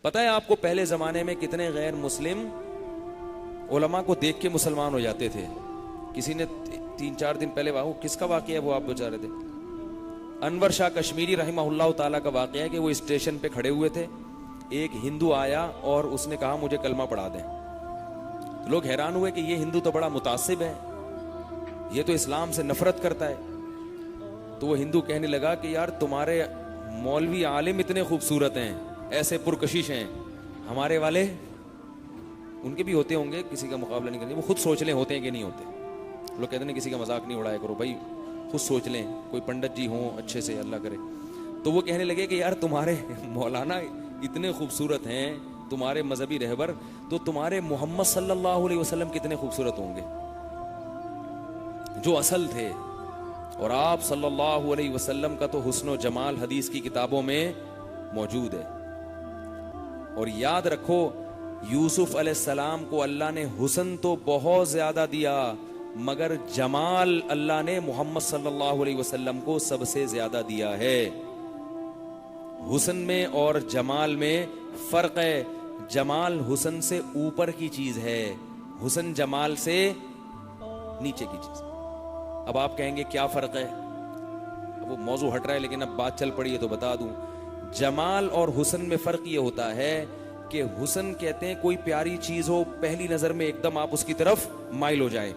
پتہ ہے آپ کو پہلے زمانے میں کتنے غیر مسلم علماء کو دیکھ کے مسلمان ہو جاتے تھے؟ کسی نے 3-4 دن پہلے کس کا واقعہ ہے وہ آپ بتا رہے تھے؟ انور شاہ کشمیری رحمہ اللہ تعالیٰ کا واقعہ ہے کہ وہ اسٹیشن پہ کھڑے ہوئے تھے، ایک ہندو آیا اور اس نے کہا مجھے کلمہ پڑھا دیں. لوگ حیران ہوئے کہ یہ ہندو تو بڑا متعصب ہے، یہ تو اسلام سے نفرت کرتا ہے. تو وہ ہندو کہنے لگا کہ یار تمہارے مولوی عالم اتنے خوبصورت ہیں، ایسے پرکشش ہیں، ہمارے والے ان کے بھی ہوتے ہوں گے، کسی کا مقابلہ نہیں کریں، وہ خود سوچ لیں ہوتے ہیں کہ نہیں ہوتے. لوگ کہتے ہیں کسی کا مذاق نہیں اڑایا کرو بھائی، خود سوچ لیں، کوئی پنڈت جی ہوں اچھے سے، اللہ کرے. تو وہ کہنے لگے کہ یار تمہارے مولانا اتنے خوبصورت ہیں، تمہارے مذہبی رہبر، تو تمہارے محمد صلی اللہ علیہ وسلم کتنے خوبصورت ہوں گے جو اصل تھے. اور آپ صلی اللہ علیہ وسلم کا تو حسن و جمال حدیث کی کتابوں میں موجود ہے. اور یاد رکھو یوسف علیہ السلام کو اللہ نے حسن تو بہت زیادہ دیا، مگر جمال اللہ نے محمد صلی اللہ علیہ وسلم کو سب سے زیادہ دیا ہے. حسن میں اور جمال میں فرق ہے. جمال حسن سے اوپر کی چیز ہے، حسن جمال سے نیچے کی چیز. اب آپ کہیں گے کیا فرق ہے؟ اب وہ موضوع ہٹ رہا ہے لیکن اب بات چل پڑی ہے تو بتا دوں. جمال اور حسن میں فرق یہ ہوتا ہے کہ حسن کہتے ہیں کوئی پیاری چیز ہو، پہلی نظر میں ایک دم آپ اس کی طرف مائل ہو جائیں.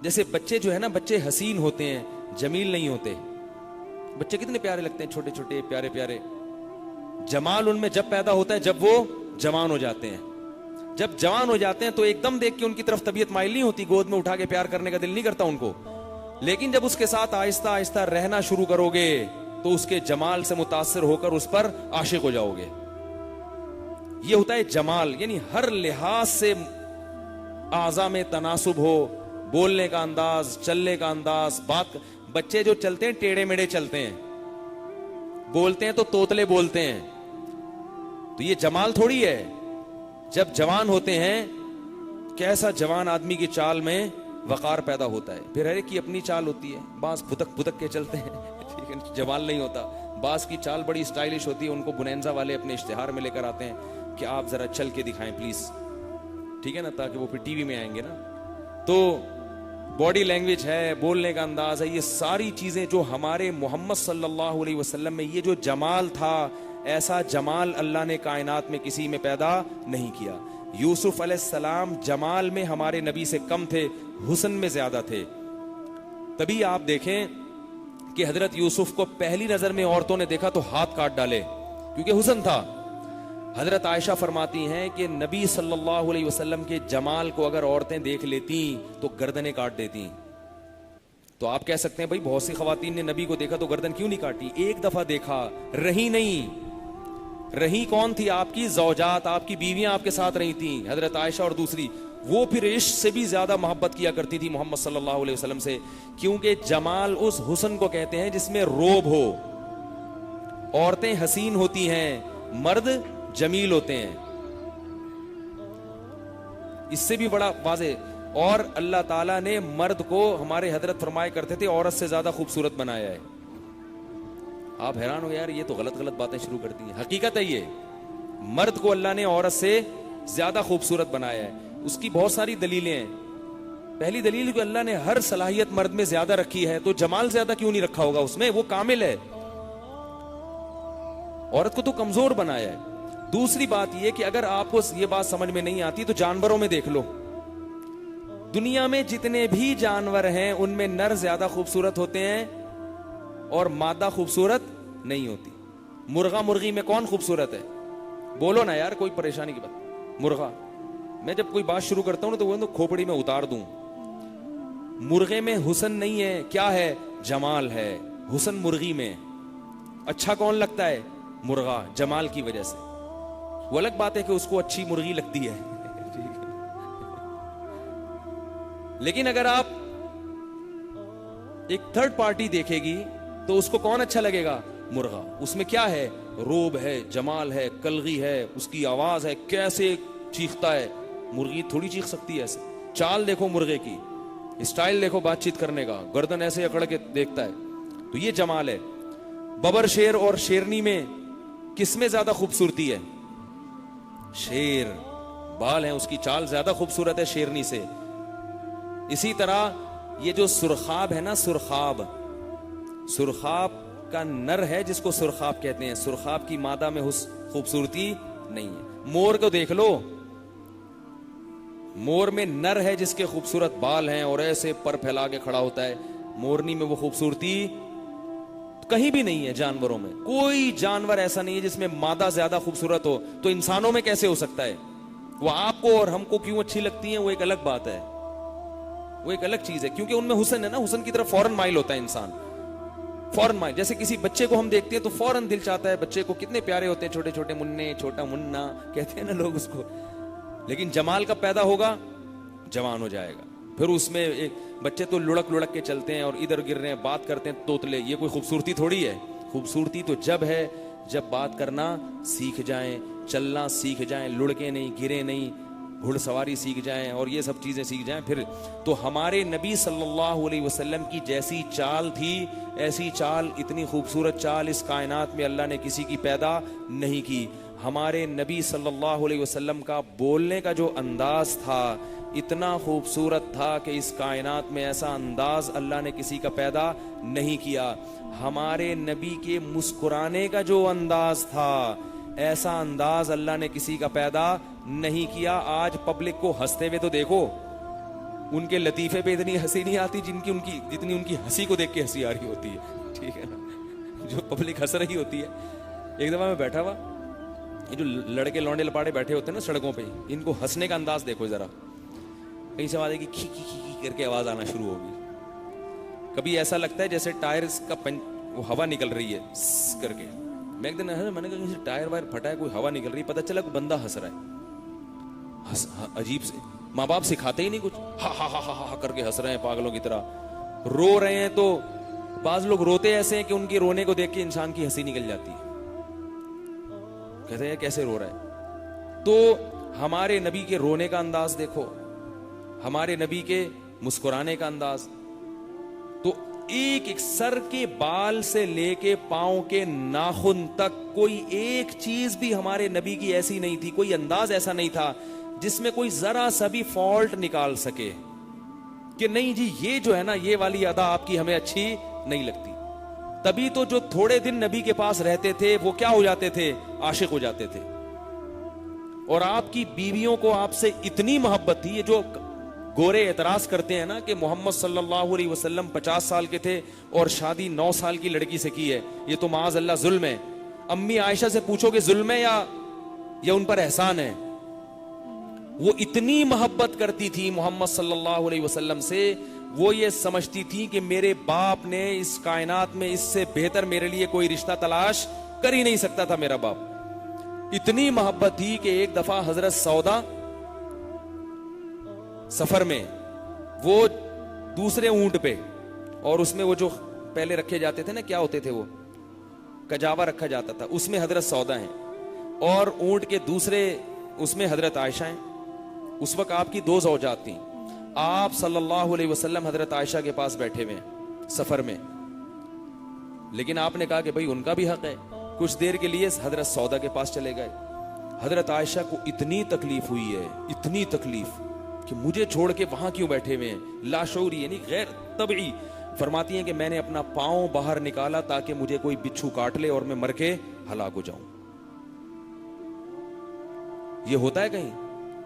جیسے بچے جو ہے نا، بچے حسین ہوتے ہیں، جمیل نہیں ہوتے. بچے کتنے پیارے لگتے ہیں، چھوٹے چھوٹے پیارے پیارے. جمال ان میں جب پیدا ہوتا ہے جب وہ جوان ہو جاتے ہیں. جب جوان ہو جاتے ہیں تو ایک دم دیکھ کے ان کی طرف طبیعت مائل نہیں ہوتی، گود میں اٹھا کے پیار کرنے کا دل نہیں کرتا ان کو. لیکن جب اس کے ساتھ آہستہ آہستہ رہنا شروع کرو گے تو اس کے جمال سے متاثر ہو کر اس پر عاشق ہو جاؤ گے. یہ ہوتا ہے جمال، یعنی ہر لحاظ سے اعضاء میں تناسب ہو، بولنے کا انداز، چلنے کا انداز، بات. بچے جو چلتے ہیں ٹیڑے میڑے چلتے ہیں، بولتے ہیں تو توتلے بولتے ہیں، تو یہ جمال تھوڑی ہے. جب جوان ہوتے ہیں، کیسا جوان آدمی کی چال میں وقار پیدا ہوتا ہے. پھر ہر ایک کی اپنی چال ہوتی ہے، بعض بھتک بھتک کے چلتے ہیں ٹھیک ہے، جمال نہیں ہوتا. بعض کی چال بڑی اسٹائلش ہوتی ہے، ان کو بنینزا والے اپنے اشتہار میں لے کر آتے ہیں کہ آپ ذرا چل کے دکھائیں پلیز، ٹھیک ہے نا، تاکہ وہ پھر ٹی وی میں آئیں گے نا. تو باڈی لینگویج ہے، بولنے کا انداز ہے، یہ ساری چیزیں جو ہمارے محمد صلی اللہ علیہ وسلم میں یہ جو جمال تھا، ایسا جمال اللہ نے کائنات میں کسی میں پیدا نہیں کیا. یوسف علیہ السلام جمال میں ہمارے نبی سے کم تھے، حسن میں زیادہ تھے. تبھی آپ دیکھیں کہ حضرت یوسف کو پہلی نظر میں عورتوں نے دیکھا تو ہاتھ کاٹ ڈالے، کیونکہ حسن تھا. حضرت عائشہ فرماتی ہیں کہ نبی صلی اللہ علیہ وسلم کے جمال کو اگر عورتیں دیکھ لیتی تو گردنیں کاٹ دیتی. تو آپ کہہ سکتے ہیں بھائی بہت سی خواتین نے نبی کو دیکھا تو گردن کیوں نہیں کاٹی؟ ایک دفعہ دیکھا، رہی نہیں. رہی کون تھی؟ آپ کی زوجات، آپ کی بیویاں آپ کے ساتھ رہی تھیں، حضرت عائشہ اور دوسری. وہ پھر عشق سے بھی زیادہ محبت کیا کرتی تھی محمد صلی اللہ علیہ وسلم سے، کیونکہ جمال اس حسن کو کہتے ہیں جس میں روب ہو. عورتیں حسین ہوتی ہیں، مرد جمیل ہوتے ہیں. اس سے بھی بڑا واضح. اور اللہ تعالیٰ نے مرد کو، ہمارے حضرت فرمایا کرتے تھے، عورت سے زیادہ خوبصورت بنایا ہے. آپ حیران ہو یار یہ تو غلط غلط باتیں شروع کر دی ہیں. حقیقت ہے یہ، مرد کو اللہ نے عورت سے زیادہ خوبصورت بنایا ہے. اس کی بہت ساری دلیلیں ہیں. پہلی دلیل کہ اللہ نے ہر صلاحیت مرد میں زیادہ رکھی ہے، تو جمال زیادہ کیوں نہیں رکھا ہوگا اس میں؟ وہ کامل ہے. عورت کو تو کمزور بنایا ہے. دوسری بات یہ کہ اگر آپ کو یہ بات سمجھ میں نہیں آتی تو جانوروں میں دیکھ لو. دنیا میں جتنے بھی جانور ہیں ان میں نر زیادہ خوبصورت ہوتے ہیں اور مادہ خوبصورت نہیں ہوتی. مرغا مرغی میں کون خوبصورت ہے؟ بولو نا یار، کوئی پریشانی کی بات. مرغا، میں جب کوئی بات شروع کرتا ہوں نا تو وہ کھوپڑی میں اتار دوں. مرغے میں حسن نہیں ہے، کیا ہے؟ جمال ہے. حسن مرغی میں. اچھا کون لگتا ہے؟ مرغا، جمال کی وجہ سے. وہ الگ بات ہے کہ اس کو اچھی مرغی لگتی ہے لیکن اگر آپ ایک تھرڈ پارٹی دیکھے گی تو اس کو کون اچھا لگے گا؟ مرغا. اس میں کیا ہے؟ روب ہے، جمال ہے، کلغی ہے، اس کی آواز ہے، کیسے چیختا ہے. مرغی تھوڑی چیخ سکتی ہے ایسے. چال دیکھو مرغے کی، اسٹائل دیکھو بات چیت کرنے کا، گردن ایسے اکڑ کے دیکھتا ہے. تو یہ جمال ہے. ببر شیر اور شیرنی میں کس میں زیادہ خوبصورتی ہے؟ شیر، بال ہیں اس کی، چال زیادہ خوبصورت ہے شیرنی سے. اسی طرح یہ جو سرخاب ہے نا، سرخاب کا نر ہے جس کو سرخاب کہتے ہیں. سرخاب کی مادہ میں خوبصورتی نہیں ہے. مور کو دیکھ لو، مور میں نر ہے جس کے خوبصورت بال ہیں اور ایسے پر پھیلا کے کھڑا ہوتا ہے. مورنی میں وہ خوبصورتی کہیں بھی نہیں ہے. جانوروں میں کوئی جانور ایسا نہیں ہے جس میں مادہ زیادہ خوبصورت ہو. تو انسانوں میں کیسے ہو سکتا ہے؟ وہ آپ کو اور ہم کو کیوں اچھی لگتی ہیں وہ ایک الگ بات ہے، وہ ایک الگ چیز ہے. کیونکہ ان میں حسن ہے نا، حسن کی طرف فوراً مائل ہوتا ہے انسان، فوراً مائل. جیسے کسی بچے کو ہم دیکھتے ہیں تو فوراً دل چاہتا ہے. بچے کو کتنے پیارے ہوتے ہیں، چھوٹے چھوٹے مننے، چھوٹا منا کہتے ہیں نا لوگ اس کو. لیکن جمال کب پیدا ہوگا؟ جوان ہو جائے گا. پھر اس میں ایک بچے تو لڑک کے چلتے ہیں اور ادھر گر رہے ہیں، بات کرتے ہیں توتلے. یہ کوئی خوبصورتی تھوڑی ہے. خوبصورتی تو جب ہے جب بات کرنا سیکھ جائیں، چلنا سیکھ جائیں، لڑکے نہیں، گرے نہیں، گھڑ سواری سیکھ جائیں اور یہ سب چیزیں سیکھ جائیں. پھر تو ہمارے نبی صلی اللہ علیہ وسلم کی جیسی چال تھی، ایسی چال، اتنی خوبصورت چال اس کائنات میں اللہ نے کسی کی پیدا نہیں کی. ہمارے نبی صلی اللہ علیہ وسلم کا بولنے کا جو انداز تھا اتنا خوبصورت تھا کہ اس کائنات میں ایسا انداز اللہ نے کسی کا پیدا نہیں کیا. ہمارے نبی کے مسکرانے کا جو انداز تھا ایسا انداز اللہ نے کسی کا پیدا نہیں کیا. آج پبلک کو ہنستے ہوئے تو دیکھو، ان کے لطیفے پہ اتنی ہنسی نہیں آتی جتنی ان کی ہنسی کو دیکھ کے ہنسی آ رہی ہوتی ہے. ٹھیک ہے نا، جو پبلک ہنس رہی ہوتی ہے. ایک دفعہ میں بیٹھا ہوا، یہ جو لڑکے لونڈے لپاڑے بیٹھے ہوتے ہیں نا سڑکوں پہ، ان کو ہنسنے کا انداز دیکھو ذرا. کہیں سے آواز ہے کہ کھی کھی کھی کر کے آواز آنا شروع ہوگی. کبھی ایسا لگتا ہے جیسے ٹائر کا وہ ہوا نکل رہی ہے کر کے. میں ایک دن میں نے کہا ٹائر وائر پھٹا ہے، کوئی ہوا نکل رہی ہے، پتہ چلا کوئی بندہ ہنس رہا ہے. عجیب سے ماں باپ سکھاتے ہی نہیں کچھ، ہا ہا ہا ہا کر کے ہنس رہے ہیں پاگلوں کی طرح. رو رہے ہیں تو بعض لوگ روتے ایسے ہیں کہ ان کے رونے کو دیکھ کے انسان کی ہنسی نکل جاتی ہے. کہتے ہیں کیسے رو رہا ہے. تو ہمارے نبی کے رونے کا انداز دیکھو، ہمارے نبی کے مسکرانے کا انداز. تو ایک سر کے بال سے لے کے پاؤں کے ناخن تک کوئی ایک چیز بھی ہمارے نبی کی ایسی نہیں تھی، کوئی انداز ایسا نہیں تھا جس میں کوئی ذرا سا بھی فالٹ نکال سکے کہ نہیں جی یہ جو ہے نا یہ والی ادا آپ کی ہمیں اچھی نہیں لگتی. تبھی تو جو تھوڑے دن نبی کے پاس رہتے تھے وہ کیا ہو جاتے تھے؟ عاشق ہو جاتے تھے. اور آپ کی بیویوں کو آپ سے اتنی محبت تھی. یہ جو گورے اعتراض کرتے ہیں نا کہ محمد صلی اللہ علیہ وسلم 50 سال کے تھے اور شادی 9 سال کی لڑکی سے کی ہے، یہ تو معاذ اللہ ظلم ہے. امی عائشہ سے پوچھو کہ ظلم ہے یا ان پر احسان ہے. وہ اتنی محبت کرتی تھی محمد صلی اللہ علیہ وسلم سے، وہ یہ سمجھتی تھی کہ میرے باپ نے اس کائنات میں اس سے بہتر میرے لیے کوئی رشتہ تلاش کر ہی نہیں سکتا تھا میرا باپ. اتنی محبت تھی کہ ایک دفعہ حضرت سودا سفر میں، وہ دوسرے اونٹ پہ، اور اس میں وہ جو پہلے رکھے جاتے تھے نا، کیا ہوتے تھے وہ، کجاوا رکھا جاتا تھا، اس میں حضرت سودا ہیں اور اونٹ کے دوسرے اس میں حضرت عائشہ ہیں. اس وقت آپ کی 2 زوجات تھیں. آپ صلی اللہ علیہ وسلم حضرت عائشہ کے پاس بیٹھے ہوئے ہیں سفر میں، لیکن آپ نے کہا کہ بھائی ان کا بھی حق ہے. کچھ دیر کے لیے حضرت سودا کے پاس چلے گئے. حضرت عائشہ کو اتنی تکلیف ہوئی ہے، اتنی تکلیف کہ مجھے چھوڑ کے وہاں کیوں بیٹھے ہوئے ہیں. لاشعوری یعنی غیر طبعی. فرماتی ہیں کہ میں نے اپنا پاؤں باہر نکالا تاکہ مجھے کوئی بچھو کاٹ لے اور میں مر کے ہلاک ہو جاؤں. یہ ہوتا ہے کہیں؟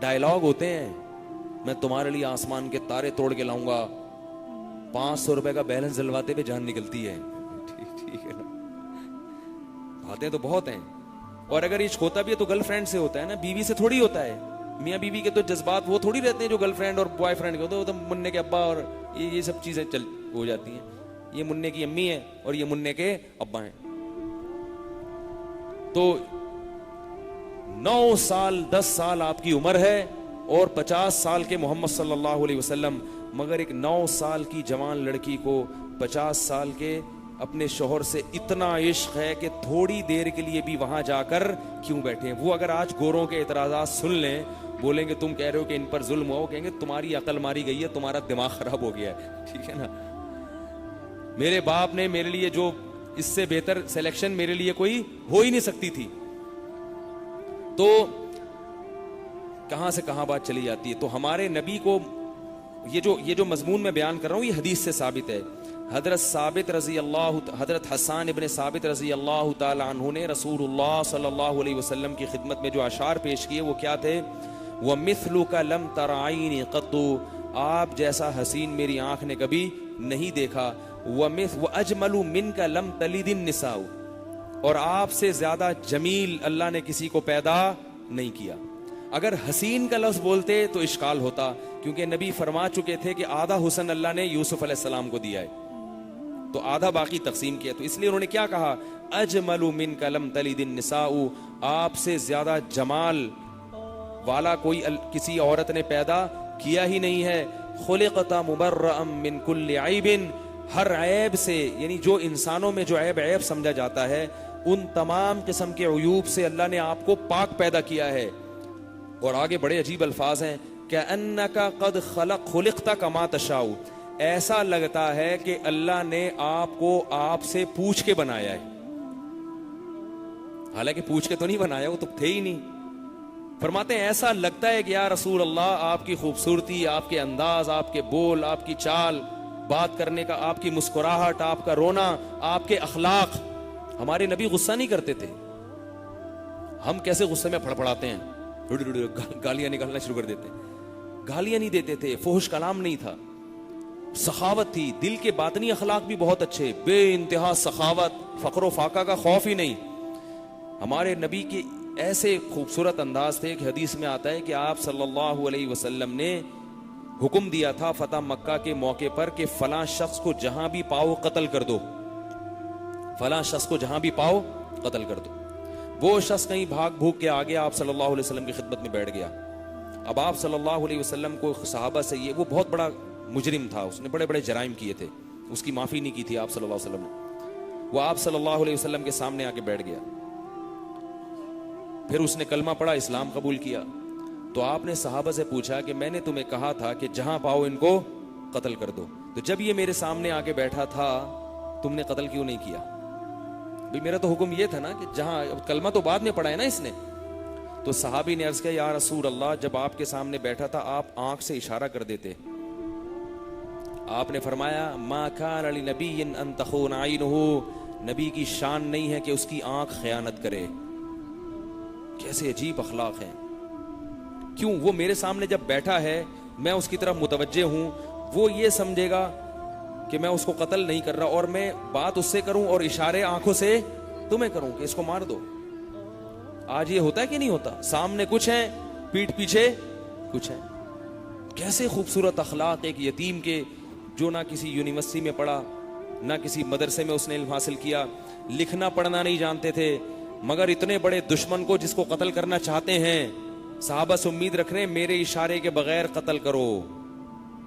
ڈائلاگ ہوتے ہیں، میں تمہارے لیے آسمان کے تارے توڑ کے لاؤں گا، 500 روپے کا بیلنس جلواتے ہوئے جان نکلتی ہے. ٹھیک ہے نا، باتیں تو بہت ہیں. اور اگر عشق ہوتا بھی ہے تو گرل فرینڈ سے ہوتا ہے نا، بیوی سے تھوڑی ہوتا ہے. میاں بیوی کے تو جذبات وہ تھوڑی رہتے ہیں جو گرل فرینڈ اور بوائے فرینڈ کے ہوتے ہیں. وہ تو منع کے ابا اور یہ سب چیزیں چل ہو جاتی ہیں. یہ منع کی امی ہے اور یہ منع کے ابا ہیں. تو 9 سال 10 سال آپ کی عمر ہے اور 50 سال کے محمد صلی اللہ علیہ وسلم، مگر ایک 9 سال کی جوان لڑکی کو 50 سال کے اپنے شوہر سے اتنا عشق ہے کہ تھوڑی دیر کے لیے بھی وہاں جا کر کیوں بیٹھے. وہ اگر آج گوروں کے اعتراضات سن لیں، بولیں گے تم کہہ رہے ہو کہ ان پر ظلم ہوا، کہیں گے تمہاری عقل ماری گئی ہے، تمہارا دماغ خراب ہو گیا ہے. ٹھیک ہے نا، میرے باپ نے میرے لیے جو اس سے بہتر سلیکشن میرے لیے کوئی ہو ہی نہیں سکتی تھی. تو کہاں سے کہاں بات چلی جاتی ہے. تو ہمارے نبی کو یہ جو مضمون میں بیان کر رہا ہوں یہ حدیث سے ثابت ہے. حضرت حسان ابن ثابت رضی اللہ تعالی عنہ نے رسول اللہ صلی اللہ علیہ وسلم کی خدمت میں جو اشعار پیش کیے وہ کیا تھے؟ وَمِثْلُكَ لَمْ تَرَعَيْنِ قَطُّ، آپ جیسا حسین میری آنکھ نے کبھی نہیں دیکھا. وَأَجْمَلُ مِنْكَ لَمْ تَلِدِ النِّسَاءُ، اور آپ سے زیادہ جمیل اللہ نے کسی کو پیدا نہیں کیا. اگر حسین کا لفظ بولتے تو اشکال ہوتا، کیونکہ نبی فرما چکے تھے کہ آدھا حسن اللہ نے یوسف علیہ السلام کو دیا ہے، تو آدھا باقی تقسیم کیا. تو اس لیے انہوں نے کیا کہا؟ اجمل منک لم تلد النساء، آپ سے زیادہ جمال والا کوئی کسی عورت نے پیدا کیا ہی نہیں ہے. خلقت مبرأ من کل عیب، ہر عیب سے، یعنی جو انسانوں میں جو عیب سمجھا جاتا ہے ان تمام قسم کے عیوب سے اللہ نے آپ کو پاک پیدا کیا ہے. اور آگے بڑے عجیب الفاظ ہیں، کأنک قد خلقت کما تشاء، ایسا لگتا ہے کہ اللہ نے آپ کو آپ سے پوچھ کے بنایا ہے. حالانکہ پوچھ کے تو نہیں بنایا، وہ تو تھے ہی نہیں. فرماتے ہیں ایسا لگتا ہے کہ یا رسول اللہ آپ کی خوبصورتی، آپ کے انداز، آپ کے بول، آپ کی چال بات کرنے کا، آپ کی مسکراہٹ، آپ کا رونا، آپ کے اخلاق. ہمارے نبی غصہ نہیں کرتے تھے. ہم کیسے غصے میں پھڑپڑاتے ہیں، گالیاں نکالنا شروع کر دیتے ہیں. گالیاں نہیں دیتے تھے، فحش کلام نہیں تھا، سخاوت تھی. دل کے باطنی اخلاق بھی بہت اچھے، بے انتہا سخاوت، فقر و فاقہ کا خوف ہی نہیں. ہمارے نبی کے ایسے خوبصورت انداز تھے کہ حدیث میں آتا ہے کہ آپ صلی اللہ علیہ وسلم نے حکم دیا تھا فتح مکہ کے موقع پر کہ فلاں شخص کو جہاں بھی پاؤ قتل کر دو، فلاں شخص کو جہاں بھی پاؤ قتل کر دو. وہ شخص کہیں بھاگ بھوگ کے آگے آپ صلی اللہ علیہ وسلم کی خدمت میں بیٹھ گیا. اب آپ صلی اللہ علیہ وسلم کو صحابہ سے وہ بہت بڑا مجرم تھا، اس نے بڑے بڑے جرائم کیے تھے، اس کی معافی نہیں کی تھی آپ صلی اللہ علیہ وسلم نے. وہ آپ صلی اللہ علیہ وسلم کے سامنے آ کے بیٹھ گیا. پھر اس نے کلمہ پڑھا، اسلام قبول کیا. تو آپ نے صحابہ سے پوچھا کہ میں نے تمہیں کہا تھا کہ جہاں پاؤ ان کو قتل کر دو، تو جب یہ میرے سامنے آ کے بیٹھا تھا تم نے قتل کیوں نہیں کیا؟ بھی میرا تو حکم یہ تھا نا کہ جہاں، کلمہ تو بعد میں پڑھا ہے نا اس نے. تو صحابی نے عرض کیا یا رسول اللہ، جب آپ کے سامنے بیٹھا تھا آپ آنکھ سے اشارہ کر دیتے. آپ نے فرمایا ما کان لنبی ان تخون عینہ، نبی کی شان نہیں ہے کہ اس کی آنکھ خیانت کرے. کیسے عجیب اخلاق ہیں. کیوں؟ وہ میرے سامنے جب بیٹھا ہے میں اس کی طرف متوجہ ہوں، وہ یہ سمجھے گا کہ میں اس کو قتل نہیں کر رہا، اور میں بات اس سے کروں اور اشارے آنکھوں سے تمہیں کروں کہ اس کو مار دو. آج یہ ہوتا ہے کہ نہیں ہوتا؟ سامنے کچھ ہیں، پیٹھ پیچھے کچھ ہیں. کیسے خوبصورت اخلاق ایک یتیم کے، جو نہ کسی یونیورسٹی میں پڑھا نہ کسی مدرسے میں اس نے علم حاصل کیا، لکھنا پڑھنا نہیں جانتے تھے، مگر اتنے بڑے دشمن کو جس کو قتل کرنا چاہتے ہیں صحابہ سے امید رکھ رہے ہیں میرے اشارے کے بغیر قتل کرو.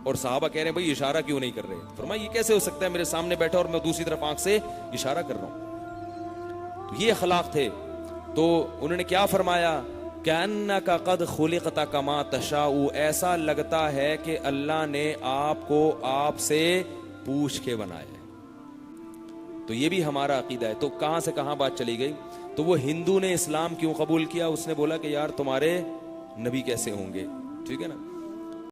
اور صحابہ کہہ رہے ہیں بھائی اشارہ کیوں نہیں کر رہے؟ فرمایا یہ کیسے ہو سکتا ہے، میرے سامنے بیٹھا اور میں دوسری طرف آنکھ سے اشارہ کر رہا ہوں. یہ اخلاق تھے. تو انہوں نے کیا فرمایا؟ کأنک قد خلقت کما تشاء، ایسا لگتا ہے کہ اللہ نے آپ کو آپ سے پوچھ کے بنایا ہے. تو یہ بھی ہمارا عقیدہ ہے. تو کہاں سے کہاں بات چلی گئی؟ تو وہ ہندو نے اسلام کیوں قبول کیا؟ اس نے بولا کہ یار تمہارے نبی کیسے ہوں گے، ٹھیک ہے نا.